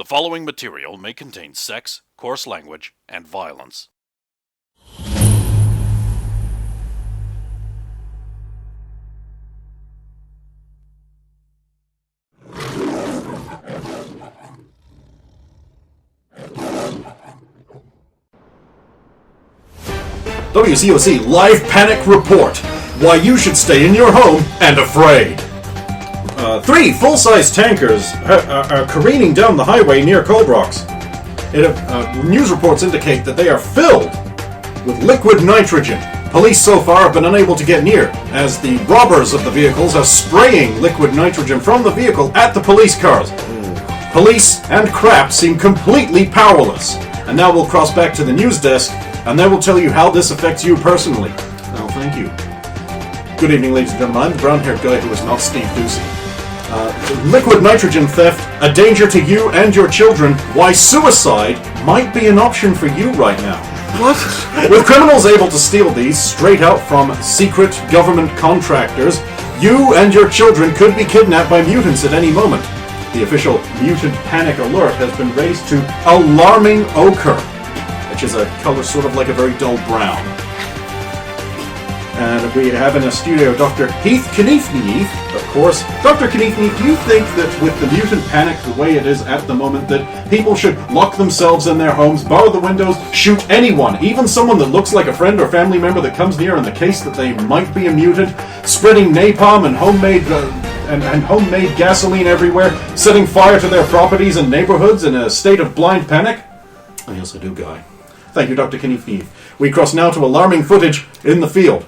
following material may contain sex, coarse language, and violence. WCOC Live Panic Report. Why you should stay in your home and afraid. 3 full-size tankers are careening down the highway near Colbrooks. News reports indicate that they are filled with liquid nitrogen. Police so far have been unable to get near, as the robbers of the vehicles are spraying liquid nitrogen from the vehicle at the police cars. Police and crap seem completely powerless. And now we'll cross back to the news desk, and they will tell you how this affects you personally. Well, thank you. Good evening, ladies and gentlemen. I'm the brown-haired guy who is not Steve Ducey. Liquid nitrogen theft, a danger to you and your children. Why suicide might be an option for you right now. What? With criminals able to steal these straight out from secret government contractors, you and your children could be kidnapped by mutants at any moment. The official mutant panic alert has been raised to alarming ochre, which is a color sort of like a very dull brown. And we have in a studio Dr. Heath Kniefneef, of course. Dr. Kniefneef, do you think that with the mutant panic the way it is at the moment, that people should lock themselves in their homes, bar the windows, shoot anyone, even someone that looks like a friend or family member that comes near in the case that they might be a mutant, spreading napalm and homemade gasoline everywhere, setting fire to their properties and neighborhoods in a state of blind panic? Oh, yes, I do, Guy. Thank you, Dr. Kniefneef. We cross now to alarming footage in the field.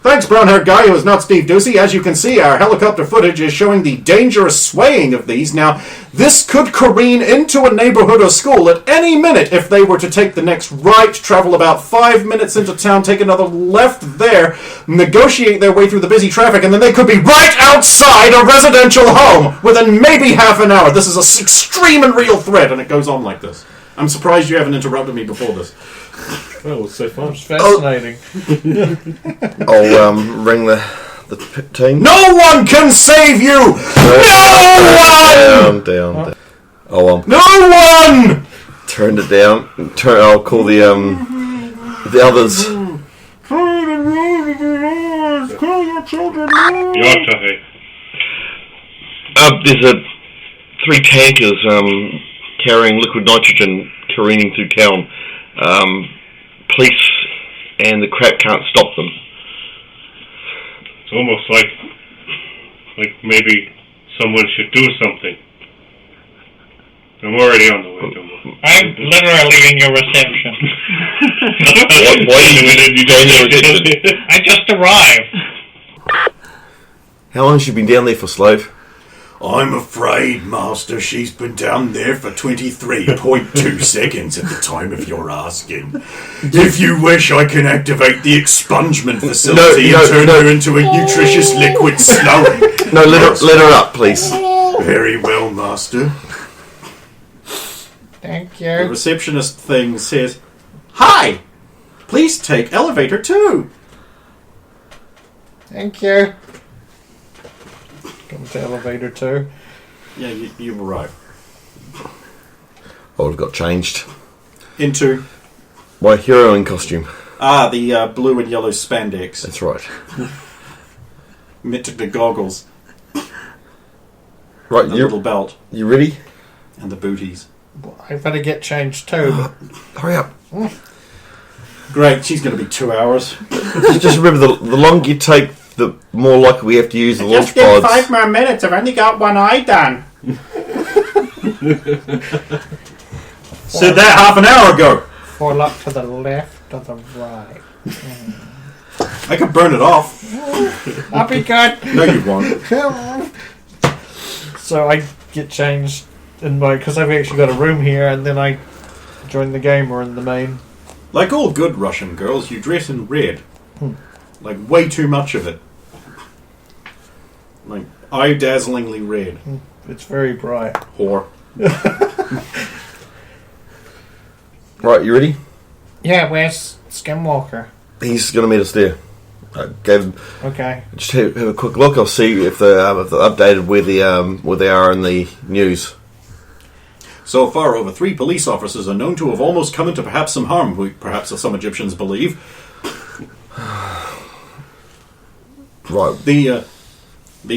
Thanks, brown-haired guy who is not Steve Ducey. As you can see, our helicopter footage is showing the dangerous swaying of these. Now, this could careen into a neighborhood or school at any minute if they were to take the next right, travel about 5 minutes into town, take another left there, negotiate their way through the busy traffic, and then they could be right outside a residential home within maybe half an hour. This is an extreme and real threat, and it goes on like this. I'm surprised you haven't interrupted me before this. Oh, it's so fun. It's fascinating. I'll ring the team. No one can save you! No one! Down. Oh, no one! Turned it down. I'll call the others. Call your children. There's 3 tankers carrying liquid nitrogen careening through town. Police and the crap can't stop them. It's almost like maybe someone should do something. I'm already on the way, Dumbo. I'm literally in your reception. I just arrived. How long has she been down there for, Slave? I'm afraid, Master, she's been down there for 23.2 seconds at the time of your asking. If you wish, I can activate the expungement facility and turn her into a nutritious liquid slurry. No, let her up, please. Very well, Master. Thank you. The receptionist thing says, "Hi! Please take elevator 2. Thank you. Come to elevator 2. Yeah, you arrive. I would have got changed. Into? My heroine costume. The blue and yellow spandex. That's right. The goggles. Right, the little belt. You ready? And the booties. Well, I better get changed too. Hurry up. Great, she's going to be 2 hours. Just remember, the longer you take, the more likely we have to use the launch pods. Just give 5 more minutes. I've only got one eye done. Said that half an hour ago. 4 luck to the left or the right. I could burn it off. That'll be good. No, you won't. So I get changed in my, because I've actually got a room here, and then I join the game or in the main. Like all good Russian girls, you dress in red. Like way too much of it. Like eye-dazzlingly red. It's very bright. Whore. Right, you ready? Yeah, where's Skinwalker? He's going to meet us there. Okay. Just have a quick look. I'll see if they're updated where they are in the news. So far, over 3 police officers are known to have almost come into perhaps some harm, perhaps some Egyptians believe. Right. The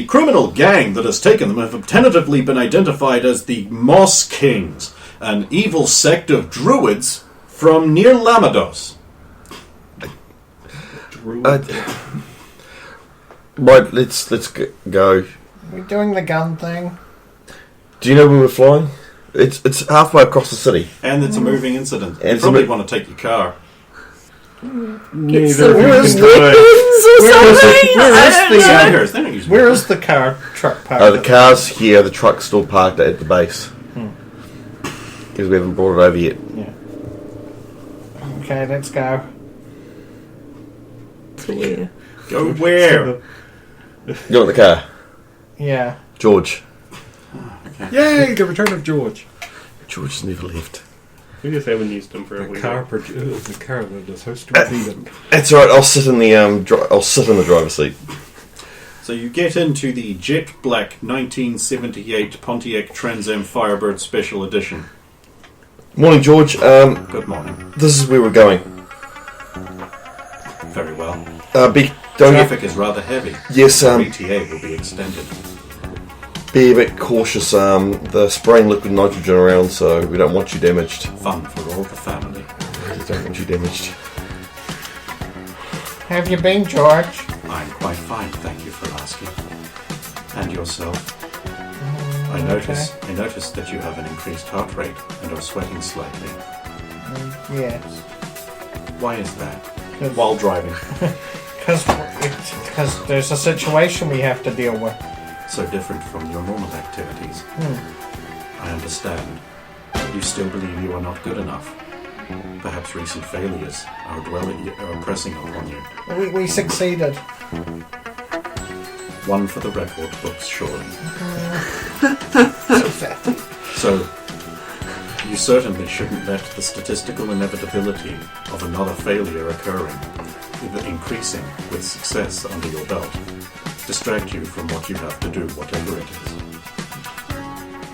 criminal gang that has taken them have tentatively been identified as the Moss Kings, an evil sect of druids from near Lamados. Right, let's go. Are we doing the gun thing? Do you know where we're flying? It's halfway across the city. And it's a moving incident. And You probably want to take your car. Get some weapons or something. Where is the car truck parked? The car's here, the truck's still parked at the base. Because we haven't brought it over yet. Yeah. Okay, let's go. To where? Go where? You want the car? Yeah. George. Yay, the return of George. George's never left. We just haven't used them for a The week. car that is supposed to be vegan. That's alright, I'll sit in the I'll sit in the driver's seat. So you get into the jet black 1978 Pontiac Trans Am Firebird Special Edition. Morning, George. Good morning. This is where we're going. Very well. Don't get, Traffic is rather heavy. yes, The ETA will be extended. be a bit cautious. The spraying liquid nitrogen around, so we don't want you damaged. Fun for all the family. We don't want you damaged. Have you been, George? I'm quite fine, thank you for asking. And yourself? I notice that you have an increased heart rate and are sweating slightly. Yes. Why is that? 'Cause- While driving. Because there's a situation we have to deal with. So different from your normal activities. I understand. You still believe you are not good enough. Perhaps recent failures are pressing upon you. We succeeded. One for the record books, surely. So, you certainly shouldn't let the statistical inevitability of another failure occurring, increasing with success under your belt, distract you from what you have to do, whatever it is.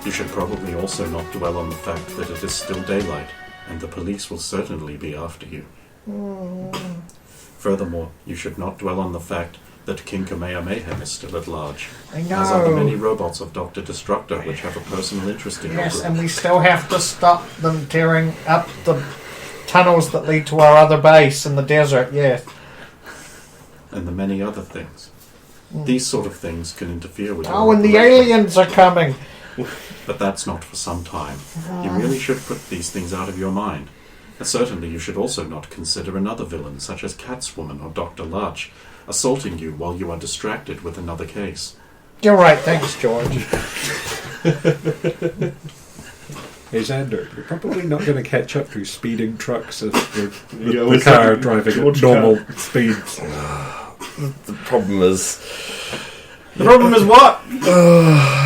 You should probably also not dwell on the fact that it is still daylight, and the police will certainly be after you. Furthermore, you should not dwell on the fact that King Kamehameha is still at large, I as are the many know. robots of Dr. Destructor which have a personal interest in Yes, your and group. we still have to stop them tearing up the tunnels that lead to our other base in the desert, yes. And the many other things. These sort of things can interfere with Oh, your and the operation. aliens are coming. But that's not for some time. You really should put these things out of your mind. And certainly you should also not consider another villain, such as Catswoman or Dr. Larch, assaulting you while you are distracted with another case. You're right, thanks, George. Hey Xander, you're probably not going to catch up to speeding trucks if the car driving at normal speeds. The problem is, The problem is what?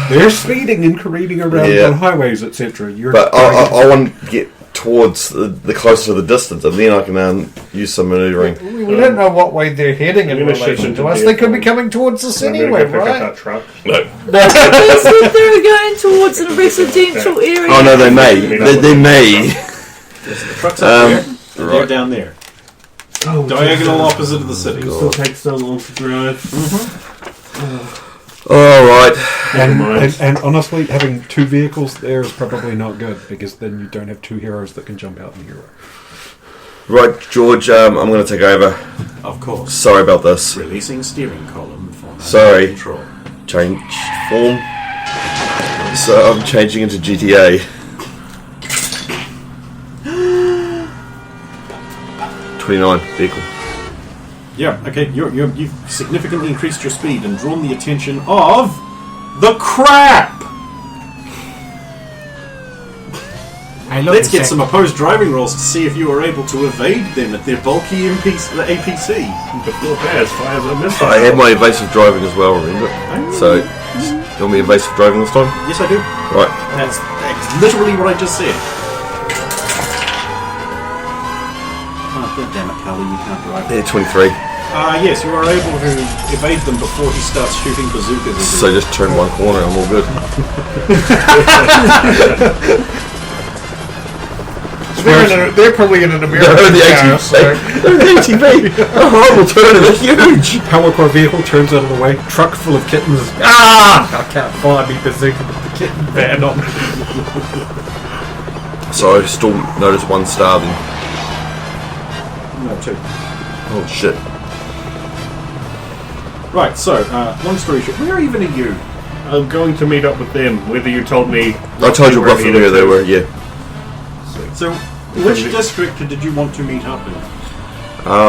They're speeding and careening around Yeah. on highways, etc. You're but I want to get towards the closer to the distance, and then I can use some manoeuvring. We don't know what way they're heading in I'm gonna shift relation into to us. They could be vehicle. coming towards us I'm gonna anyway, go pick up right? that truck. No. They said they were going towards a residential area. Oh no, they may. They may. Yes, the truck's up there, and they're right. down there. Oh, Diagonal opposite of the city. It still takes so long to drive. All right. and honestly, having two vehicles there is probably not good, because then you don't have two heroes that can jump out in the hero. Right, George, I'm going to take over. Of course. Sorry about this. Releasing steering column for manual Sorry. control. Change form. So I'm changing into GTA. $29 vehicle. Yeah, okay, you've significantly increased your speed and drawn the attention of the crap! Let's get some opposed driving rolls to see if you are able to evade them at their bulky APC. Before Bears fires a missile. I had my evasive driving as well, remember? So, you want me evasive driving this time? Yes, I do. Right. That's literally what I just said. Oh, God damn it, Callie, you can't drive. Yeah, 23. Yes, you are able to evade them before he starts shooting bazookas. So just turn one corner, I'm all good. They're probably in an American No, the car, ATV. so The ATV. A horrible turn. They're huge. Power core vehicle turns out of the way. Truck full of kittens. Ah! I can't find me bazooka with the kitten van on. So I still noticed one star then. No, 2. Oh shit. Right, so, long story short, where even are you? I'm going to meet up with them, whether you told me... I told you roughly where they were, yeah. So, which district did you want to meet up in? I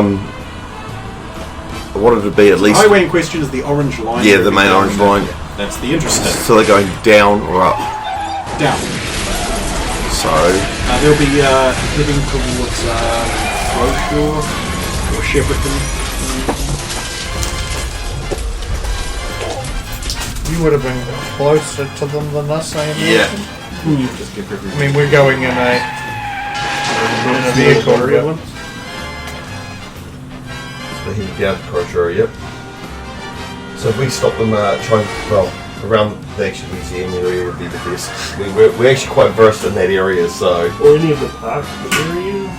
wanted to be at The least... highway in question is the orange line. Yeah, the main orange line. That's the interstate. So they're going down or up. Down. So... They'll be heading towards Crowshore or Shepperton. you would have been closer to them than us, I imagine. Yeah. You just give I mean, we're going in a vehicle. Area. So he down to Corridor, yep. So if we stop them around the actual museum area would be the best. We're actually quite versed in that area, so... Or any of the park areas?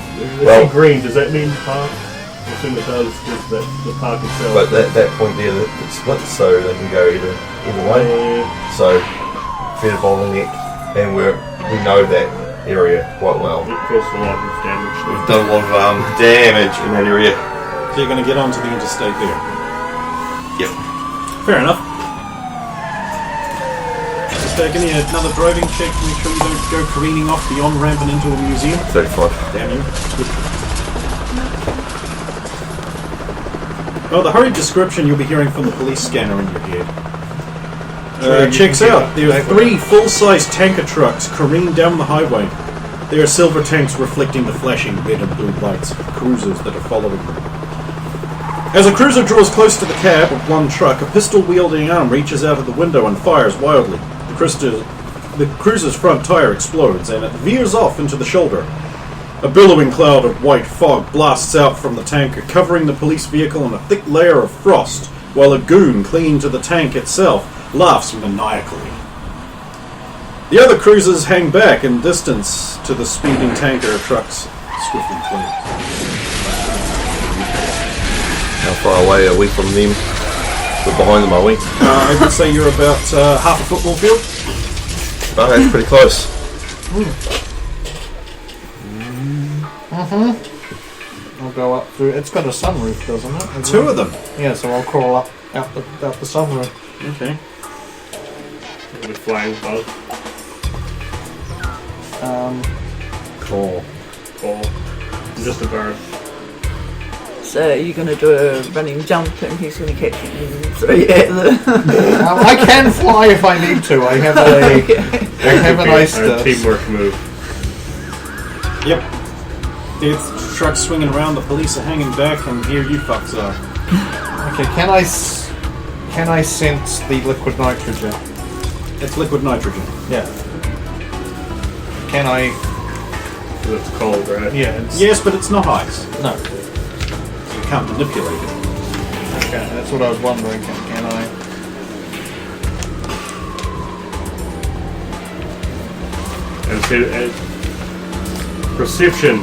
Well- Green, does that mean park? I assume it does, just the park itself. But that point there, it splits, so they can go either way. So, fair bottleneck, and we know that area quite well. It caused a lot of damage. We've done a lot of damage in that area. So you're going to get onto the interstate there. Yep. Fair enough. Just give me another driving check to make sure you don't go careening off the on-ramp and into a museum. 35. Damn you. Well, the hurried description you'll be hearing from the police scanner in your head. Checks out. There are 3 full-size tanker trucks careening down the highway. They are silver tanks reflecting the flashing red and blue lights of cruisers that are following them. As a cruiser draws close to the cab of one truck, a pistol-wielding arm reaches out of the window and fires wildly. The cruiser's front tire explodes and it veers off into the shoulder. A billowing cloud of white fog blasts out from the tanker, covering the police vehicle in a thick layer of frost, while a goon clinging to the tank itself laughs maniacally. The other cruisers hang back in distance to the speeding tanker trucks swiftly fleeing. How far away are we from them? We're behind them, are we? I would say you're about half a football field. Oh, that's pretty close. I'll go up through. It's got a sunroof, doesn't it? 2 of them. Yeah, so I'll crawl up out the sunroof. Okay. It'll be flying above. Cool. Or just a bird. So you're going to do a running jump and he's going to catch you and throw you at the... I can fly if I need to. I have a nice teamwork move. Yep. The truck's swinging around, the police are hanging back, and here you fucks are. Okay, can I sense the liquid nitrogen? It's liquid nitrogen. Yeah. Can I? Because it's cold, right? Yeah. Yes, but it's not ice. No. So you can't manipulate it. Okay, that's what I was wondering. Can I? And so, perception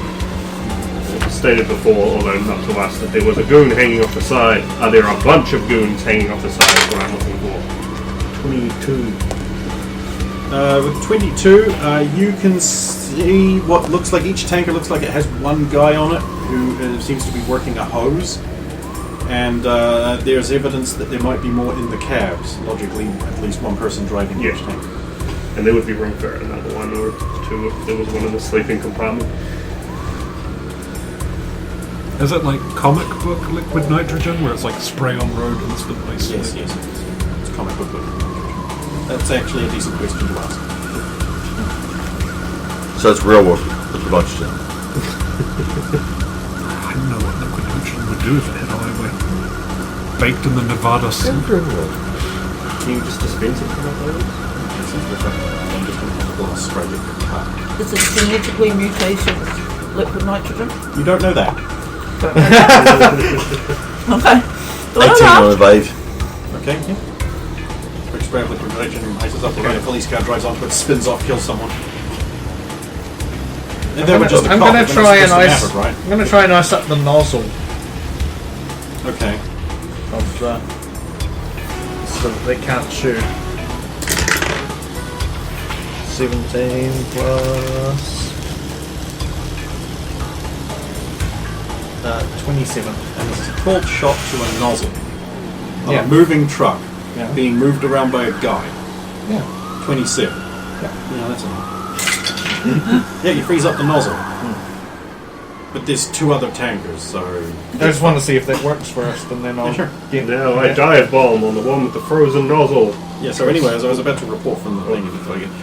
stated before, although not to us, that there was a goon hanging off the side. Are there a bunch of goons hanging off the side? Is what I'm looking for. 22. With 22, you can see what looks like each tanker looks like it has one guy on it who seems to be working a hose. And there's evidence that there might be more in the cabs. Logically, at least one person driving each tank. And there would be room for another one or 2 if there was one in the sleeping compartment. Is it like comic book liquid nitrogen, where it's like spray on road instantly? Yes. It's comic book liquid nitrogen. That's actually a decent question to ask. So it's real world liquid nitrogen. I don't know what liquid nitrogen would do if it hit a highway. Baked in the Nevada sun. Can you just dispense it from that? I'm just going to have a little spray liquid part. Is it genetically mutated liquid nitrogen? You don't know that. Okay. Well, 18 on the Vave. Okay, yeah. Quick spray of liquid nitrogen, ices up behind a police car, drives onto it, spins off, kills someone. If they were just a I'm cop, gonna then try that's and supposed to ice. matter, right? I'm gonna try and ice up the nozzle Okay. of so that they can't shoot. 17 plus 27. And this is a cold shot to a nozzle on Yeah. a moving truck Yeah. being moved around by a guy. Yeah. 27. Yeah. That's enough. Yeah, you freeze up the nozzle. But there's 2 other tankers, so... I just want to see if that works first, and then I'll Yeah, sure. get. Now I dive bomb on the one with the frozen nozzle. Yeah, so anyway, as I was about to report from the thing,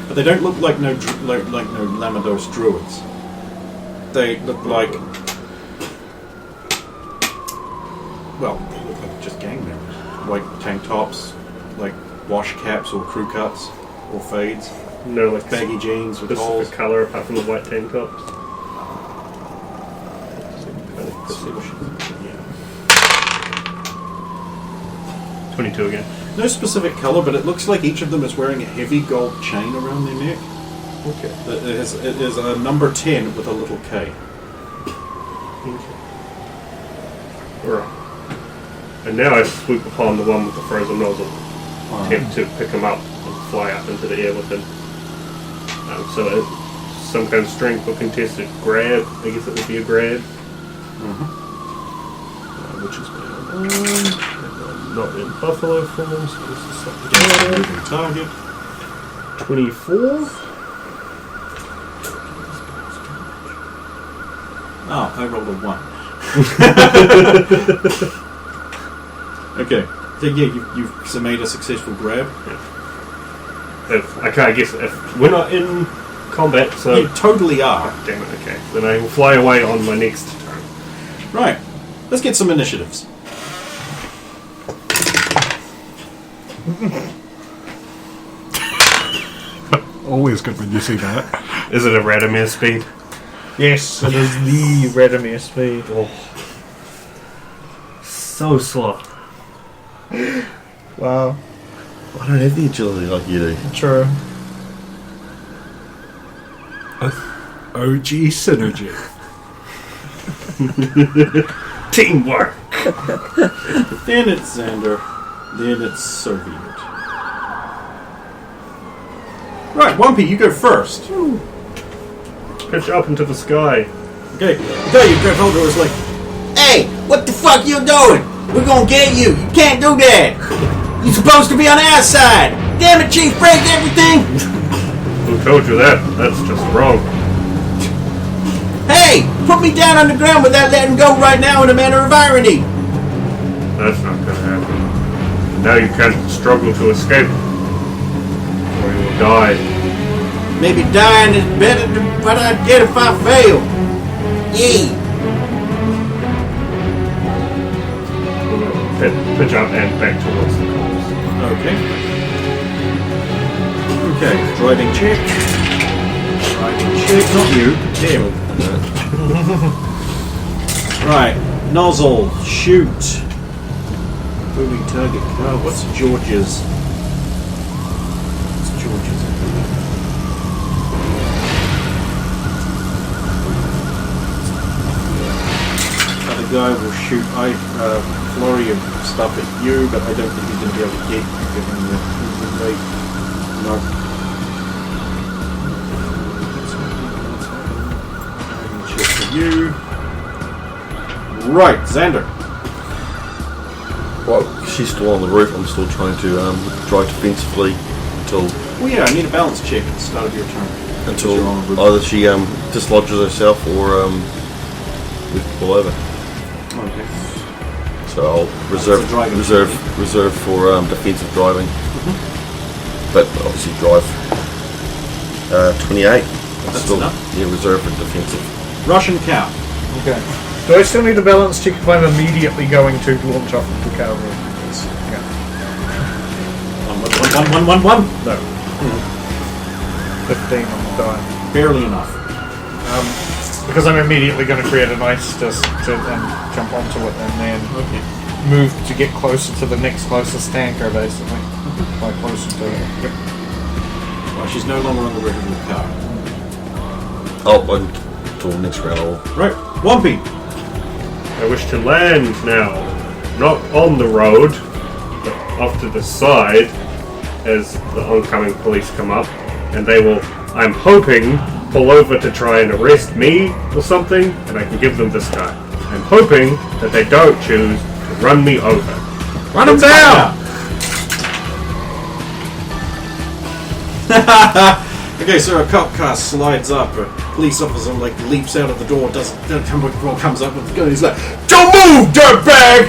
but they don't look like no Lamados druids. They look like... Well, they look like just gang members. White tank tops, like wash caps or crew cuts or fades. No, like Baggy jeans with specific holes. colour apart from the white tank tops. Yeah. 22 again. No specific colour, but it looks like each of them is wearing a heavy gold chain around their neck. Okay. It is a number 10 with a little K. Alright. And now I swoop upon the one with the frozen nozzle. Attempt to pick him up and fly up into the air with him. So it's some kind of strength or contested grab. I guess it would be a grab. Which is not in buffalo form, so this is something Moving target. 24. Oh, I rolled a 1. Okay. So yeah, you've made a successful grab. I guess if we're not in combat, so... You totally are. Oh, damn it, okay. Then I will fly away on my next turn. Right. Let's get some initiatives. Always good when you see that. Is it a Radomir speed? Yes, it is the Radomir speed. Oh. So slow. Wow. I don't have the agility like you do. True. OG synergy. Teamwork! Then it's Xander. Then it's Soviet. Right, Wumpy, you go first. Pitch up into the sky. Okay. The guy you grabbed hold of was like, Hey, what the fuck you doing? We're gonna get you. You can't do that. You're supposed to be on the outside. Damn it, Chief, break everything. Who told you that? That's just wrong. Hey, put me down on the ground without letting go right now in a manner of irony. That's not gonna happen. Now you can't struggle to escape. Or you will die. Maybe dying is better than what I'd get if I fail. Yeah. Pitch up and back towards the coals. okay. Okay, driving check. Driving check, not you. Him. Right, nozzle, shoot. Moving target car. What's George's? What's George's? Other guy will shoot flurry of stuff at you, but I don't think he's going to be able to get you given the movement rate. No. Check for you. Right, Xander. Well, she's still on the roof. I'm still trying to drive defensively until Well, yeah, I need a balance check at the start of your turn. until You're on the roof. either she dislodges herself or we fall over. Okay. So I'll reserve a driving reserve for defensive driving. But obviously drive 28. That's Still, enough. yeah, reserve for defensive. Russian cow. Okay. Do I still need a balance check if I'm immediately going to launch off the cavalry? Okay. 1. No. 15 on the die. Barely enough. Because I'm immediately going to create an ice disc and jump onto it and then Okay. move to get closer to the next closest tanker, basically. Like closer to it. Well, she's no longer on the roof of the car. Oh, and till next round. Right, Wumpy. I wish to land now, not on the road, but off to the side as the oncoming police come up, and they will, I'm hoping, pull over to try and arrest me or something, and I can give them this guy. I'm hoping that they don't choose to run me over. Run him down! Okay, so a cop car slides up. A police officer leaps out of the door. Comes up with the gun. He's like, "Don't move, dirtbag!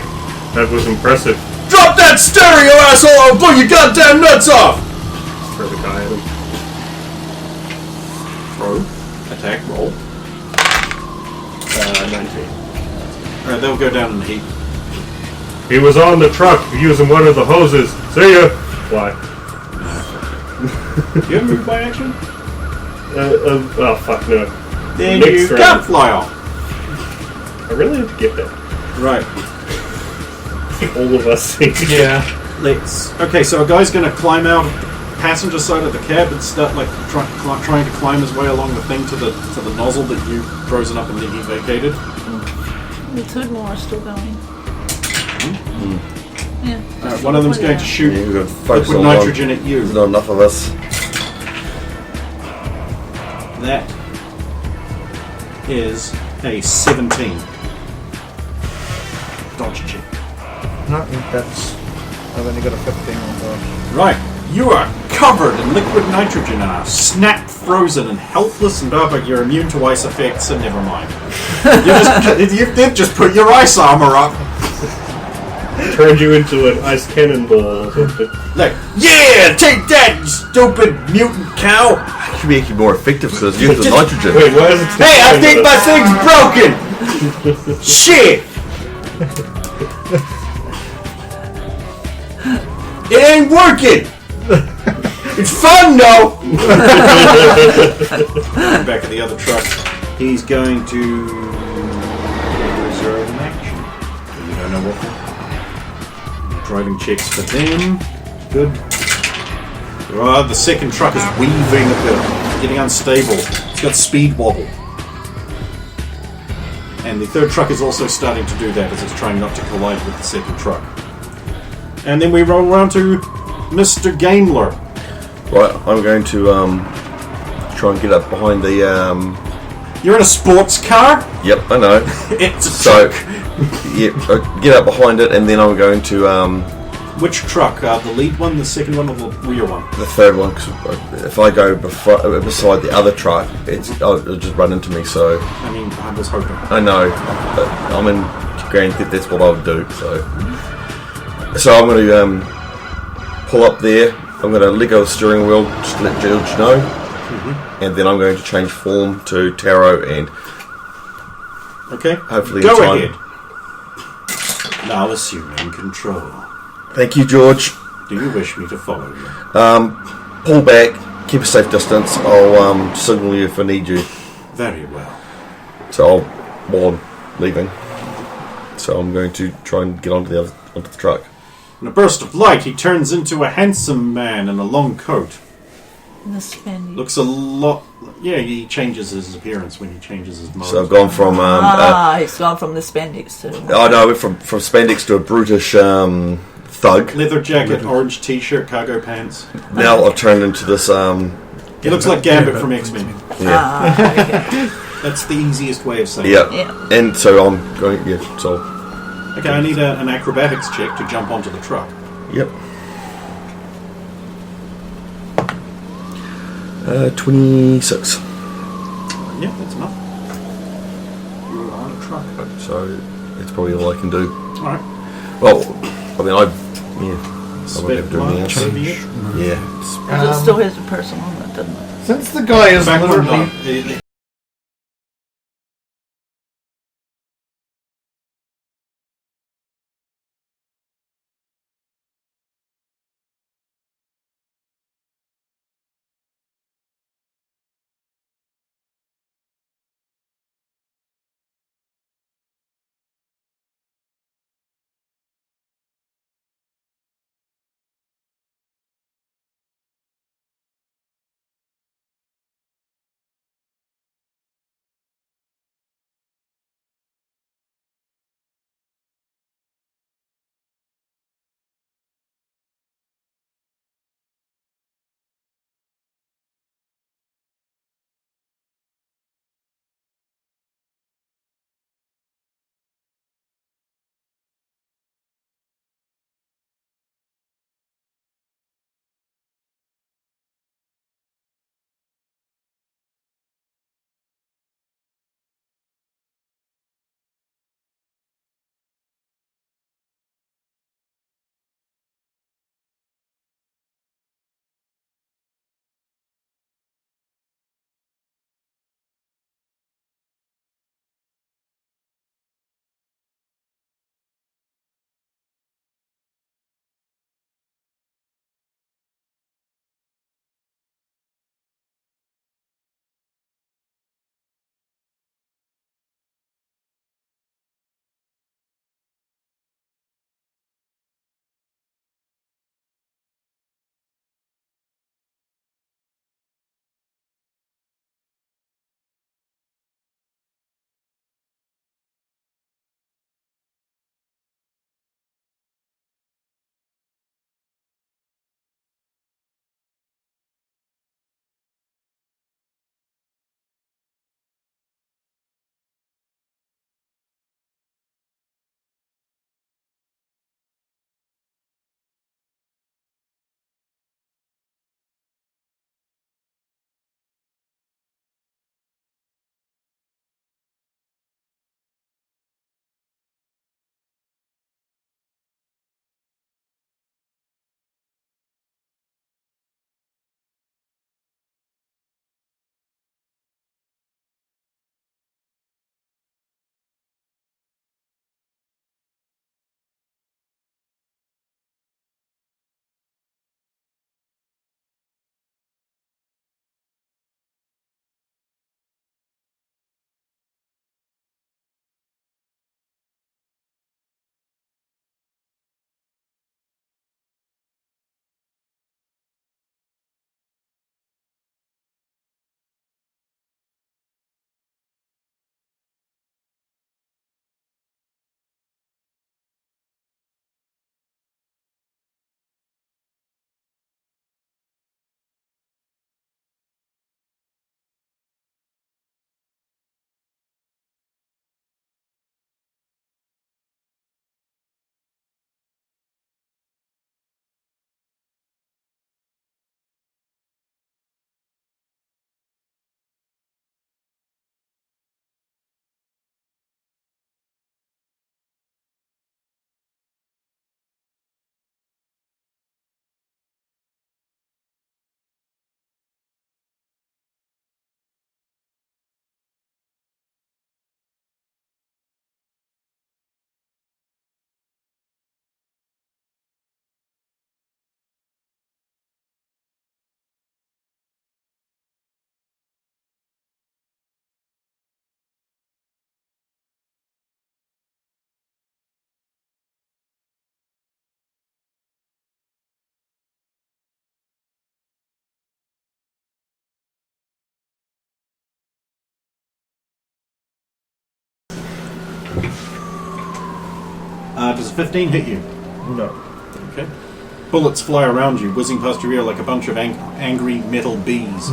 That was impressive. Drop that stereo, asshole! I'll blow your goddamn nuts off!" Throw the guy at him. Throw. Attack. Roll. 19. Alright, they'll go down in the heat. He was on the truck using one of the hoses. See ya. Fly. Do you have move by action? Oh fuck no. Then Next you round. can't fly off. I really have to get that. Right. All of us see. Yeah. Okay, so a guy's going to climb out of the passenger side of the cab and start trying to climb his way along the thing to the nozzle that you frozen up and then he vacated. The two more are still going. Yeah. Alright, one of them's going to shoot Yeah, we've got to focus liquid on nitrogen at you. There's not enough of us. That is a 17. Dodge check. No, that's. I've only got a 15 on dodge. Right, you are covered in liquid nitrogen and are snap frozen and helpless and but you're immune to ice effects, so never mind. They've just put your ice armor up. Turned you into an ice cannonball or something. Like, yeah, take that, you stupid mutant cow. It should be actually more effective because it's using nitrogen. Wait, why is it still Hey, I going think with my us? thing's broken. Shit. It ain't working. It's fun though. Back at the other truck, he's going to reserve an action. You don't know what. Driving checks for them. Good. The second truck is weaving a bit, getting unstable. It's got speed wobble. And the third truck is also starting to do that as it's trying not to collide with the second truck. And then we roll around to Mr. Gamler. Right, I'm going to try and get up behind the. You're in a sports car? Yep, I know. It's a So, truck. yeah, get up behind it, and then I'm going to Which truck? The lead one, the second one, or the rear one? the third one. Cause if I go beside the other truck, it'll just run into me. So I mean, I was hoping. I know, but I'm in Grand Theft. That's what I would do. So I'm going to pull up there. I'm going to let go of the steering wheel, just to let George know, and then I'm going to change form to Taro and Okay. hopefully Go in time. ahead. Now assuming control. Thank you, George. Do you wish me to follow you? Pull back, keep a safe distance. I'll signal you if I need you. Very well. So while I'm leaving. So I'm going to try and get onto the truck. In a burst of light, he turns into a handsome man in a long coat. In the span. Looks a lot. Yeah, he changes his appearance when he changes his mode. So I've gone from He's gone from the spandex to. I know, from spandex to a brutish thug. Leather jacket, orange t-shirt, cargo pants. Now I've turned into this. He looks like Gambit from X-Men. Yeah, Okay. That's the easiest way of saying it. yeah. And so I'm going. Yeah, so Okay, I need an acrobatics check to jump onto the truck. yep. 26. Yeah, that's enough. You're on a truck. So that's probably all I can do. Alright. Well, I mean, I won't have to do anything else. Change. Yeah. It still has a person on it, doesn't it? Since the guy is Backward literally line. Does a 15 hit you? No. Okay. Bullets fly around you, whizzing past your ear like a bunch of angry metal bees.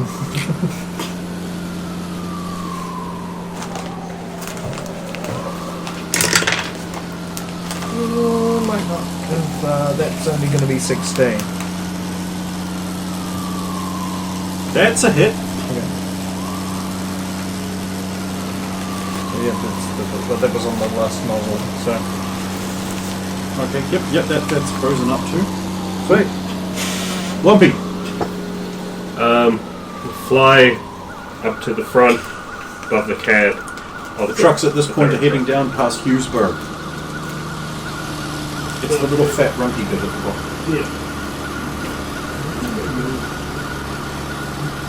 Oh, might not. Because that's only going to be 16. That's a hit. Okay. So yeah, but that was on the last nozzle. So Okay, yep, that's frozen up too. sweet. Lumpy. Fly up to the front of the cab. The trucks at this point are heading down past Hughesburg. It's the little fat runky bit at the bottom. Yeah.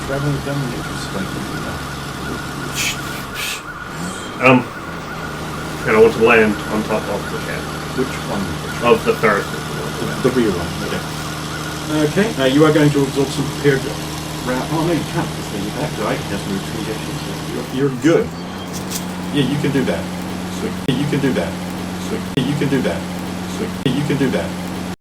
Traveling down the interstate. And I want to land on top of the cab. Which one? Of the third. The rear one. Okay. Now you are going to absorb some prepared round. Oh no, you can't. Because that guy has moved 3 actions. You're good. Yeah, you can do that. Sweet. Yeah, you can do that. Sweet. Yeah, you can do that. Sweet. Yeah, you can do that.